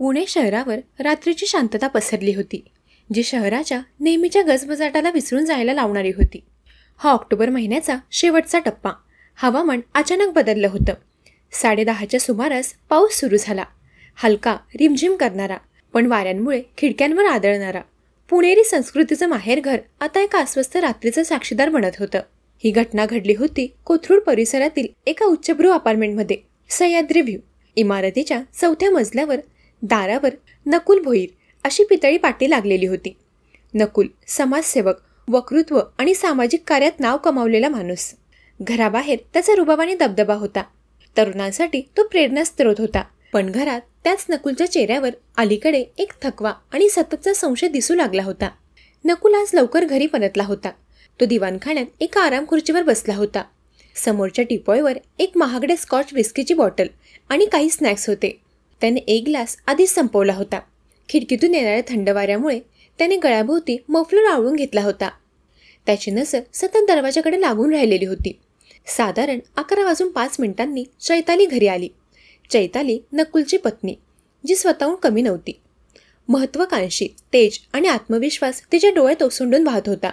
पुणे शहरावर रात्रीची शांतता पसरली होती, जी शहराच्या नेहमीच्या गजबजाटाला विसरून जायला लावणारी होती. हा ऑक्टोबर महिन्याचा शेवटचा टप्पा. हवामान अचानक बदललं होतं. 10:30च्या सुमारास पाऊस सुरू झाला. हलका रिमझिम करणारा, पण वाऱ्यांमुळे खिडक्यांवर आदळणारा. पुणेरी संस्कृतीचं माहेरघर आता एका अस्वस्थ रात्रीचं साक्षीदार बनत होतं. ही घटना घडली होती कोथरूड परिसरातील एका उच्चभ्रू अपार्टमेंटमध्ये. सह्याद्री व्ह्यू इमारतीच्या 4थ्या मजल्यावर दारावर नकुल भोईर अशी पितळी पाटी लागलेली होती. नकुल समाजसेवक, वक्तृत्व आणि सामाजिक कार्यात नाव कमावलेला माणूस. घराबाहेर त्याचा रुबाबाने दबदबा होता. तरुणांसाठी तो प्रेरणास्त्रोत होता. पण घरात त्याच नकुलच्या चेहऱ्यावर अलीकडे एक थकवा आणि सततचा संशय दिसू लागला होता. नकुल आज लवकर घरी परतला होता. तो दिवाणखान्यात एका आराम खुर्चीवर बसला होता. समोरच्या टिपॉयवर एक महागड्या स्कॉच विस्कीची बॉटल आणि काही स्नॅक्स होते. त्याने एक ग्लास आधीच संपवला होता. खिडकीतून येणाऱ्या थंड वाऱ्यामुळे त्याने गळ्याभोवती मफलर आवळून घेतला होता. त्याची नजर सतत दरवाजाकडे लागून राहिलेली होती. साधारण 11:05 चैताली घरी आली. चैताली नकुलची पत्नी, जी स्वतःहून कमी नव्हती. महत्त्वाकांक्षी, तेज आणि आत्मविश्वास तिच्या डोळ्यात ओसंडून वाहत होता.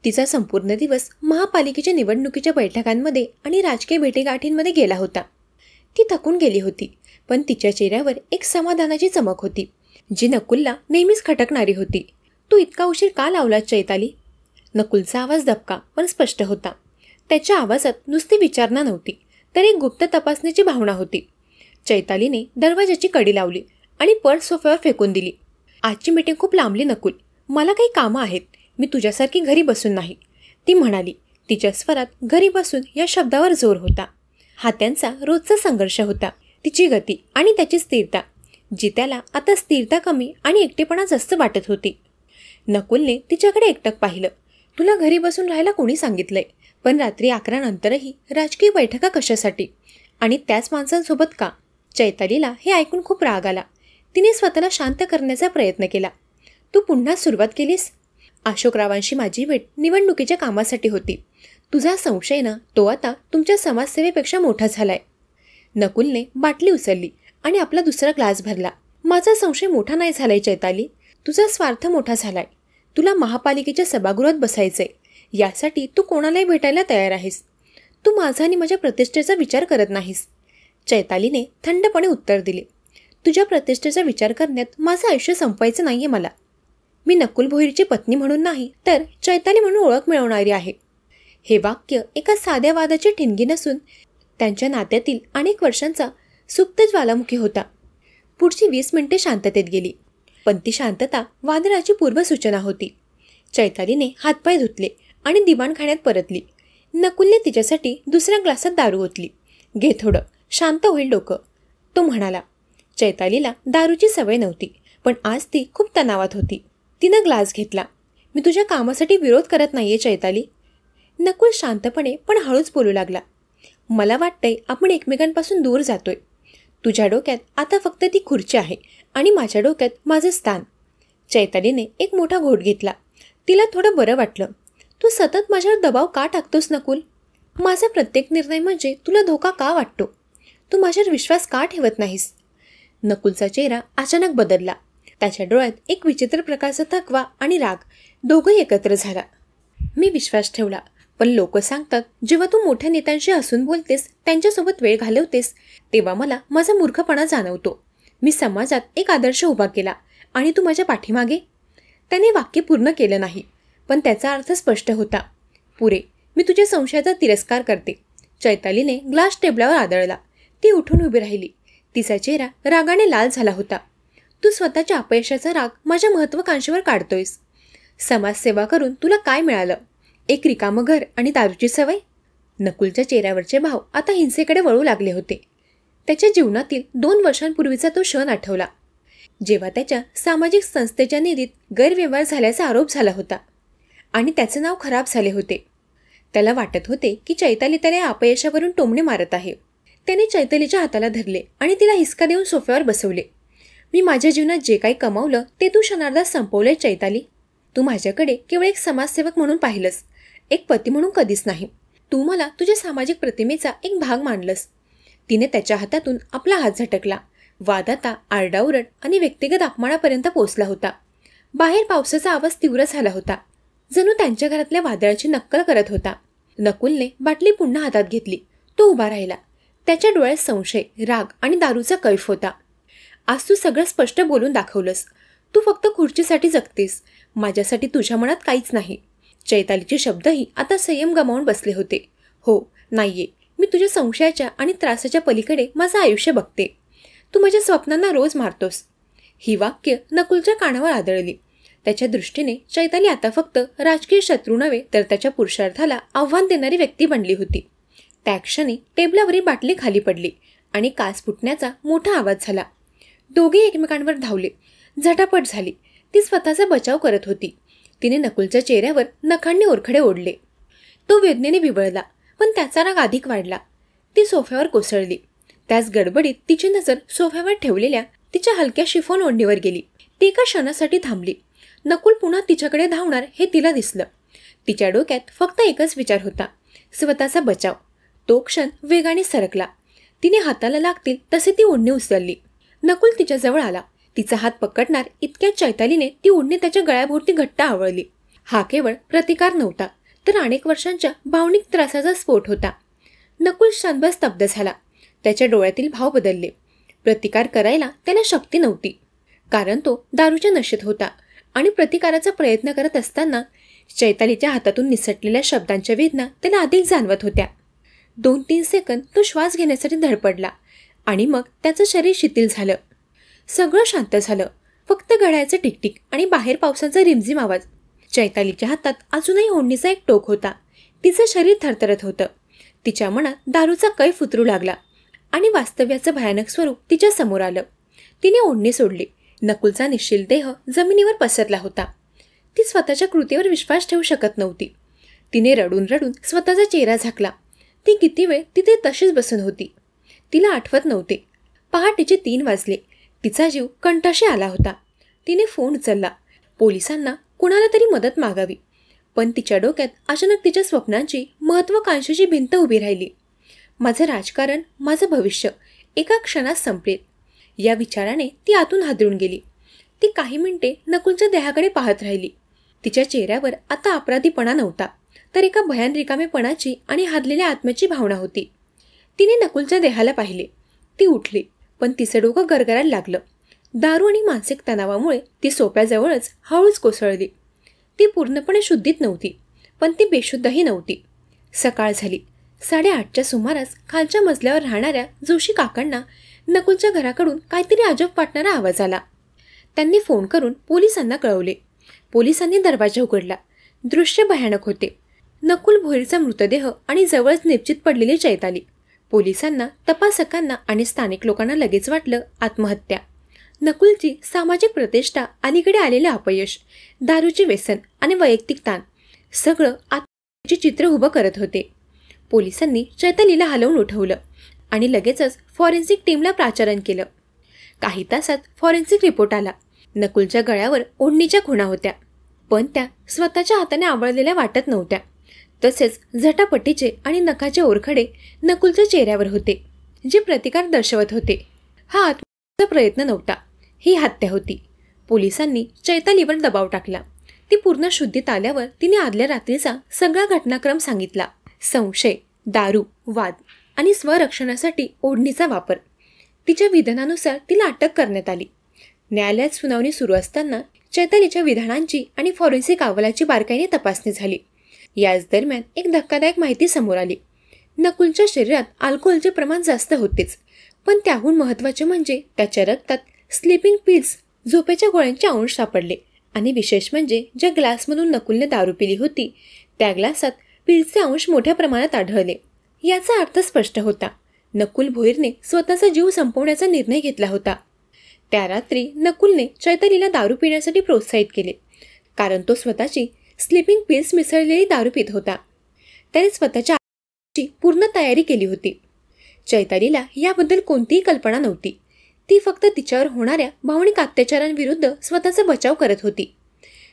तिचा संपूर्ण दिवस महापालिकेच्या निवडणुकीच्या बैठकांमध्ये आणि राजकीय भेटीगाठींमध्ये गेला होता. ती थकून गेली होती, पण तिच्या चेहऱ्यावर एक समाधानाची चमक होती, जी नकुलला नेहमीच खटकणारी होती. तू इतका उशीर का लावलास चैताली? नकुलचा आवाज दबका पण स्पष्ट होता. त्याच्या आवाजात नुसती विचारणा नव्हती, तर एक गुप्त तपासण्याची भावना होती. चैतालीने दरवाजाची कडी लावली आणि पर्स सोफ्यावर फेकून दिली. आजची मीटिंग खूप लांबली नकुल. मला काही कामं आहेत. मी तुझ्यासारखी घरी बसून नाही, ती म्हणाली. तिच्या स्वरात घरी बसून या शब्दावर जोर होता. हा त्यांचा रोजचा संघर्ष होता. तिची गती आणि त्याची स्थिरता, जी त्याला आता स्थिरता कमी आणि एकटेपणा जास्त वाटत होती. नकुलने तिच्याकडे एकटक पाहिलं. तुला घरी बसून राहायला कोणी सांगितलंय? पण रात्री 11 नंतरही राजकीय बैठका कशासाठी? आणि त्याच माणसांसोबत का? चैतालीला हे ऐकून खूप राग आला. तिने स्वतःला शांत करण्याचा प्रयत्न केला. तू पुन्हा सुरुवात केलीस? अशोकरावांशी माझी भेट निवडणुकीच्या कामासाठी होती. तुझा संशय ना, तो आता तुमच्या समाजसेवेपेक्षा मोठा झालाय. नकुलने बाटली उचलली आणि आपला दुसरा ग्लास भरला. माझा संशय मोठा नाही झालाय चैताली, तुझा स्वार्थ मोठा झालाय. तुला महापालिकेच्या सभागृहात बसायचंय, यासाठी तू कोणालाही भेटायला तयार आहेस. तू माझा आणि माझ्या प्रतिष्ठेचा विचार करत नाहीस. चैतालीने थंडपणे उत्तर दिले. तुझ्या प्रतिष्ठेचा विचार करण्यात माझं आयुष्य संपवायचं नाहीये मला. मी नकुल भोईरची पत्नी म्हणून नाही, तर चैताली म्हणून ओळख मिळवणारी आहे. हे वाक्य एका साध्या वादाची ठिणगी नसून त्यांच्या नात्यातील अनेक वर्षांचा सुप्त ज्वालामुखी होता. पुढची 20 मिनिटे शांततेत गेली, पण ती शांतता वादळाची पूर्वसूचना होती. चैतालीने हातपाय धुतले आणि दिवाणखान्यात परतली. नकुलने तिच्यासाठी दुसऱ्या ग्लासात दारू ओतली. घे थोडं, शांत होईल डोकं, तो म्हणाला. चैतालीला दारूची सवय नव्हती, पण आज ती खूप तणावात होती. तिनं ग्लास घेतला. मी तुझ्या कामासाठी विरोध करत नाहीये चैताली. नकुल शांतपणे पण हळूच बोलू लागला. मला वाटतंय आपण एकमेकांपासून दूर जातोय. तुझ्या डोक्यात आता फक्त ती खुर्ची आहे आणि माझ्या डोक्यात माझं स्थान. चैतालीने एक मोठा घोट घेतला. तिला थोडं बरं वाटलं. तू सतत माझ्यावर दबाव का टाकतोस नकुल? माझा प्रत्येक निर्णय म्हणजे तुला धोका का वाटतो? तू माझ्यावर विश्वास का ठेवत नाहीस? नकुलचा चेहरा अचानक बदलला. त्याच्या डोळ्यात एक विचित्र प्रकारचा थकवा आणि राग दोघंही एकत्र झाला. मी विश्वास ठेवला, पण लोक सांगतात जेव्हा तू मोठ्या नेत्यांशी हसून बोलतेस, त्यांच्यासोबत वेळ घालवतेस, तेव्हा मला माझा मूर्खपणा जाणवतो. मी समाजात एक आदर्श उभा केला आणि तू माझ्या पाठीमागे. त्याने वाक्य पूर्ण केलं नाही, पण त्याचा अर्थ स्पष्ट होता. पुरे, मी तुझ्या संशयाचा तिरस्कार करते. चैतालीने ग्लास टेबलावर आदळला. ती उठून उभी राहिली. तिचा चेहरा रागाने लाल झाला होता. तू स्वतःच्या अपयशाचा राग माझ्या महत्त्वाकांक्षेवर काढतोयस. समाजसेवा करून तुला काय मिळालं? एक रिकामं घर आणि दारूची सवय? नकुलच्या चेहऱ्यावरचे भाव आता हिंसेकडे वळू लागले होते. त्याच्या जीवनातील 2 वर्षांपूर्वीचा तो क्षण आठवला, जेव्हा त्याच्या सामाजिक संस्थेच्या निधीत गैरव्यवहार झाल्याचा आरोप झाला होता आणि त्याचे नाव खराब झाले होते. त्याला वाटत होते की चैताली त्याला या अपयशावरून टोमणे मारत आहे. त्याने चैतालीच्या हाताला धरले आणि तिला हिसका देऊन सोफ्यावर बसवले. मी माझ्या जीवनात जे काही कमावलं ते तू क्षणार्धात संपवलंय चैताली. तू माझ्याकडे केवळ एक समाजसेवक म्हणून पाहिलंस, एक पती म्हणून कधीच नाही. तू मला तुझ्या सामाजिक प्रतिमेचा एक भाग मानलंस. तिने त्याच्या हातातून आपला हात झटकला. वाद आता आरडाओरड आणि व्यक्तिगत अपमानापर्यंत पोहोचला होता. बाहेर पावसाचा आवाज तीव्र झाला होता, जणू त्यांच्या घरातल्या वादळाची नक्कल करत होता. नकुलने बाटली पुन्हा हातात घेतली. तो उभा राहिला. त्याच्या डोळ्यात संशय, राग आणि दारूचा कैफ होता. आज तू सगळं स्पष्ट बोलून दाखवलंस. तू फक्त खुर्चीसाठी जगतेस, माझ्यासाठी तुझ्या मनात काहीच नाही. चैतालीचे शब्दही आता संयम गमावून बसले होते. हो, नाहीये, मी तुझ्या संशयाच्या आणि त्रासाच्या पलीकडे माझं आयुष्य बघते. तू माझ्या स्वप्नांना रोज मारतोस. ही वाक्य नकुलच्या कानावर आदळली. त्याच्या दृष्टीने चैताली आता फक्त राजकीय शत्रू नव्हे तर त्याच्या पुरुषार्थाला आव्हान देणारी व्यक्ती बनली होती. त्या क्षणी टेबलावरील बाटली खाली पडली आणि काच फुटण्याचा मोठा आवाज झाला. दोघे एकमेकांवर धावले. झटापट झाली. ती स्वतःचा बचाव करत होती. तिने नकुलच्या चेहऱ्यावर नखांनी ओरखडे ओढले. तो वेदनेने बिबळला, पण त्याचा राग अधिक वाढला. ती सोफ्यावर कोसळली. त्याच गडबडीत तिची नजर सोफ्यावर ठेवलेल्या तिच्या हलक्या शिफॉन ओढणीवर गेली. ती एका क्षणासाठी थांबली. नकुल पुन्हा तिच्याकडे धावणार हे तिला दिसलं. तिच्या डोक्यात फक्त एकच विचार होता, स्वतःचा बचाव. तो क्षण वेगाने सरकला. तिने हाताला लागतील तसे ती ओढणी उचलली. नकुल तिच्याजवळ आला. तिचा हात पकडणार इतक्यात चैतालीने ती ओढणी त्याच्या गळ्याभोवती घट्ट आवळली. हा केवळ प्रतिकार नव्हता, तर अनेक वर्षांच्या भावनिक त्रासाचा स्फोट होता. नकुल क्षणभर स्तब्ध झाला. त्याच्या डोळ्यातील भाव बदलले. प्रतिकार करायला त्याला शक्ती नव्हती, कारण तो दारूच्या नशेत होता आणि प्रतिकाराचा प्रयत्न करत असताना चैतालीच्या हातातून निसटलेल्या शब्दांच्या वेदना त्याला अधिक जाणवत होत्या. 2-3 सेकंद तो श्वास घेण्यासाठी धडपडला आणि मग त्याचं शरीर शिथिल झालं. सगळं शांत झालं. फक्त घड्याळाचं टिकटिक आणि बाहेर पावसाचा रिमझिम आवाज. चैतालीच्या हातात अजूनही ओढणीचा एक टोक होता. तिचं शरीर थरथरत होतं. तिच्या मनात दारूचा कैफ उतरू लागला आणि वास्तव्याचं भयानक स्वरूप तिच्या समोर आलं. तिने ओढणी सोडली. नकुलचा निश्चिल देह जमिनीवर पसरला होता. ती स्वतःच्या कृतीवर विश्वास ठेवू शकत नव्हती. तिने रडून रडून स्वतःचा चेहरा झाकला. ती किती वेळ तिथे तशीच बसून होती. तिला आठवत नव्हते. पहाटेचे 3 वाजले. तिचा जीव कंठाशी आला होता. तिने फोन उचलला. पोलिसांना कुणाला तरी मदत मागावी. पण तिच्या डोक्यात अचानक तिच्या स्वप्नांची महत्वाकांक्षेची भिंत उभी राहिली. माझं राजकारण, माझं भविष्य एका क्षणात संपलेल. या विचाराने ती आतून हादरून गेली. ती काही मिनिटे नकुलच्या देहाकडे पाहत राहिली. तिच्या चेहऱ्यावर आता अपराधीपणा नव्हता, तर एका भयान रिकामेपणाची आणि हादलेल्या आत्म्याची भावना होती. तिने नकुलच्या देहाला पाहिले. ती उठली, पण तिचं डोकं गरगरायला लागलं. दारू आणि मानसिक तणावामुळे ती सोप्याजवळच हळूच कोसळली. ती पूर्णपणे शुद्धीत नव्हती, पण ती बेशुद्धही नव्हती. सकाळ झाली. 8:30च्या सुमारास खालच्या मजल्यावर राहणाऱ्या जोशी काकांना नकुलच्या घराकडून काहीतरी अजब वाटणारा आवाज आला. त्यांनी फोन करून पोलिसांना कळवले. पोलिसांनी दरवाजा उघडला. दृश्य भयानक होते. नकुल भोईरचा मृतदेह आणि जवळच निश्चित पडलेली चैताली. पोलिसांना, तपासकांना आणि स्थानिक लोकांना लगेच वाटलं आत्महत्या. नकुलची सामाजिक प्रतिष्ठा, अलीकडे आलेले अपयश, दारूचे व्यसन आणि वैयक्तिक ताण सगळं आत्महत्येचे चित्र उभं करत होते. पोलिसांनी चैतालीला हलवून उठवलं आणि लगेचच फॉरेन्सिक टीमला प्राचारण केलं. काही तासात फॉरेन्सिक रिपोर्ट आला. नकुलच्या गळ्यावर ओढणीच्या खुणा होत्या, पण त्या स्वतःच्या हाताने आवळलेल्या वाटत नव्हत्या. तसेच झटापटीचे आणि नखाचे ओरखडे नकुलच्या चेहऱ्यावर होते, जे प्रतिकार दर्शवत होते. हा आत्महत्येचा प्रयत्न नव्हता, ही हत्या होती. पोलिसांनी चैतालीवर दबाव टाकला. ती पूर्ण शुद्धीत आल्यावर तिने आदल्या रात्रीचा सगळा घटनाक्रम सांगितला. संशय, दारू, वाद आणि स्वरक्षणासाठी ओढणीचा वापर. तिच्या विधानानुसार तिला अटक करण्यात आली. न्यायालयात सुनावणी सुरू असताना चैतालीच्या विधानांची आणि फॉरेन्सिक अहवालाची बारकाईने तपासणी झाली. याच दरम्यान एक धक्कादायक माहिती समोर आली. नकुलच्या शरीरात अल्कोहोलचे प्रमाण जास्त होतेच, पण त्याहून महत्त्वाचे म्हणजे त्याच्या रक्तात स्लीपिंग पिल्स, झोपेच्या गोळ्यांचे अंश सापडले. आणि विशेष म्हणजे ज्या ग्लासमधून नकुलने दारू पिली होती त्या ग्लासात पिल्सचे अंश मोठ्या प्रमाणात आढळले. याचा अर्थ स्पष्ट होता. नकुल भोईरने स्वतःचा जीव संपवण्याचा निर्णय घेतला होता. त्या रात्री नकुलने चैतालीला दारू पिण्यासाठी प्रोत्साहित केले, कारण तो स्वतःची स्लीपिंग पिल्स मिसळलेली दारू पित होता. त्याने स्वतःच्या पूर्ण तयारी केली होती. चैतालीला याबद्दल कोणतीही कल्पना नव्हती. ती फक्त तिच्यावर होणाऱ्या भावनिक अत्याचारांविरुद्ध स्वतःचा बचाव करत होती.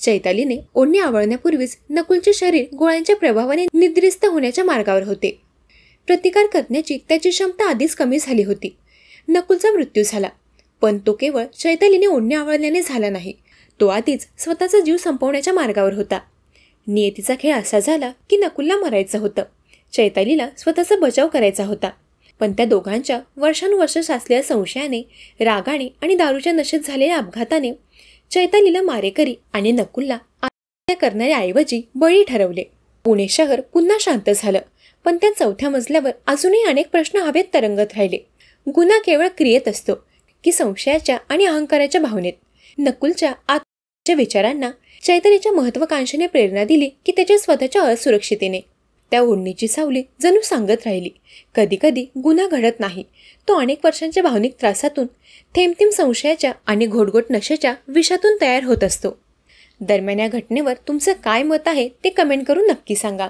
चैतालीने ओढणी आवळण्यापूर्वीच नकुलचे शरीर गोळ्यांच्या प्रभावाने निद्रिस्त होण्याच्या मार्गावर होते. प्रतिकार करण्याची त्याची क्षमता आधीच कमी झाली होती. नकुलचा मृत्यू झाला. पण तो केवळ चैतालीने ओढणे आवडल्याने झाला नाही, तो आधीच स्वतःचा जीव संपवण्याच्या मार्गावर होता. नियतीचा खेळ असा झाला की नकुलला मरायचं होतं, चैतालीला स्वतःचा बचाव करायचा होता. पण त्या दोघांच्या वर्षानुवर्ष साचलेल्या संशयाने, रागाने आणि दारूच्या नशेत झालेल्या अपघाताने चैतालीला मारेकरी आणि नकुलला आत्महत्या करणाऱ्याऐवजी बळी ठरवले. पुणे शहर पुन्हा शांत झालं, पण त्या चौथ्या मजल्यावर अजूनही अनेक प्रश्न हवेत तरंगत राहिले. गुन्हा केवळ क्रियेत असतो की संशयाच्या आणि अहंकाराच्या भावनेत? नकुलच्या आत्महत्येच्या विचारांना चैतालीच्या महत्वाकांक्षेने प्रेरणा दिली की त्याच्या स्वतःच्या असुरक्षितेने? त्या ओढणीची सावली जणू सांगत राहिली, कधी कधी गुन्हा घडत नाही, तो अनेक वर्षांच्या भावनिक त्रासातून, थेंब थेंब संशयाच्या आणि घोटघोट नशेच्या विषातून तयार होत असतो. दरम्यान या घटनेवर तुमचं काय मत आहे ते कमेंट करून नक्की सांगा.